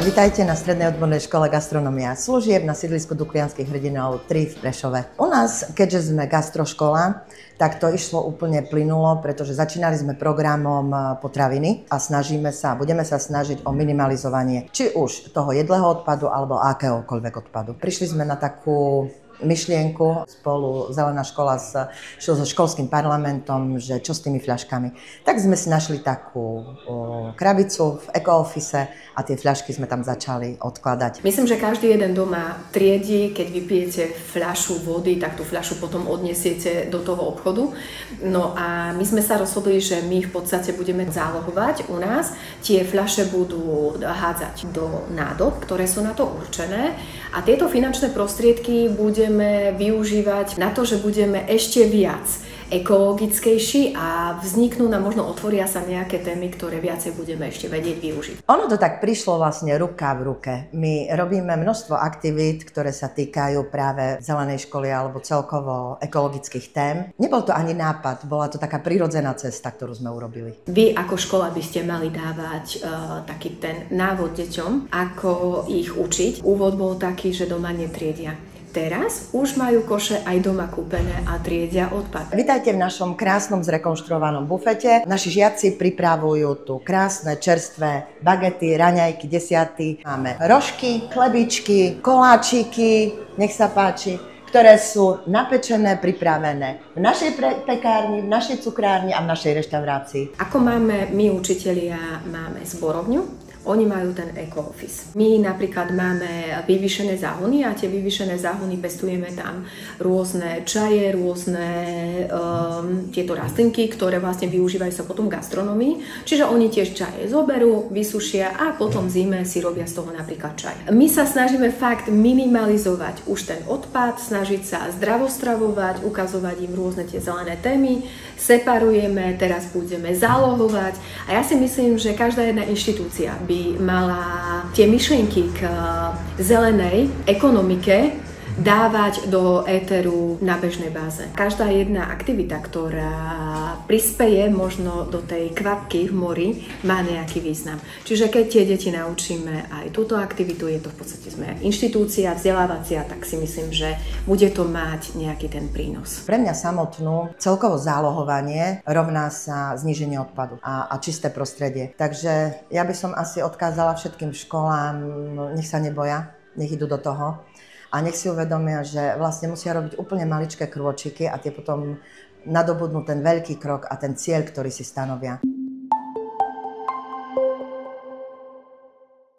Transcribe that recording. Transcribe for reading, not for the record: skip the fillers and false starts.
Vitajte na Strednej odbornej škole gastronomia a služieb na sídlisku Duklianskych hrdinov 3 v Prešove. U nás, keďže sme gastroškola, tak to išlo úplne plynulo, pretože začínali sme programom potraviny a budeme sa snažiť o minimalizovanie či už toho jedlého odpadu alebo akéhokoľvek odpadu. Prišli sme na takú myšlienku spolu Zelená škola so školským parlamentom, že čo s tými fľaškami. Tak sme si našli takú krabicu v eco-office a tie fľašky sme tam začali odkladať. Myslím, že každý jeden doma triedi, keď vypijete fľašu vody, tak tú fľašu potom odnesiete do toho obchodu. No a my sme sa rozhodli, že my v podstate budeme zálohovať u nás. Tie fľaše budú hádzať do nádob, ktoré sú na to určené a tieto finančné prostriedky budeme využívať na to, že budeme ešte viac ekologickejší a vzniknú nám, možno otvoria sa nejaké témy, ktoré viacej budeme ešte vedieť využiť. Ono to tak prišlo vlastne ruka v ruke. My robíme množstvo aktivít, ktoré sa týkajú práve zelenej školy alebo celkovo ekologických tém. Nebol to ani nápad, bola to taká prirodzená cesta, ktorú sme urobili. Vy ako škola by ste mali dávať taký ten návod deťom, ako ich učiť. Úvod bol taký, že doma netriedia. Teraz už majú koše aj doma kúpené a triedia odpad. Vitajte v našom krásnom zrekonštruovanom bufete. Naši žiaci pripravujú tu krásne čerstvé bagety, raňajky, desiaty. Máme rožky, chlebičky, koláčiky, nech sa páči, ktoré sú napečené, pripravené v našej pekárni, v našej cukrárni a v našej reštaurácii. Ako máme my učitelia, máme zborovňu. Oni majú ten eco-office. My napríklad máme vyvýšené záhony a tie vyvýšené záhony pestujeme tam rôzne čaje, rôzne tieto rastlinky, ktoré vlastne využívajú sa potom v gastronomii. Čiže oni tiež čaje zoberú, vysušia a potom v zime si robia z toho napríklad čaj. My sa snažíme fakt minimalizovať už ten odpad, snažiť sa zdravostravovať, ukazovať im rôzne tie zelené témy, separujeme, teraz budeme zálohovať a ja si myslím, že každá jedna inštitúcia by mala tie myšlienky k zelenej ekonomike dávať do éteru na bežnej báze. Každá jedna aktivita, ktorá prispeje možno do tej kvapky v mori, má nejaký význam. Čiže keď tie deti naučíme aj túto aktivitu, je to v podstate sme inštitúcia vzdelávacia, tak si myslím, že bude to mať nejaký ten prínos. Pre mňa samotnú celkovo zálohovanie rovná sa zníženie odpadu a čisté prostredie. Takže ja by som asi odkázala všetkým školám, nech sa neboja, nech idú do toho. A nech si uvedomia, že vlastne musia robiť úplne maličké krôčiky a tie potom nadobudnú ten veľký krok a ten cieľ, ktorý si stanovia.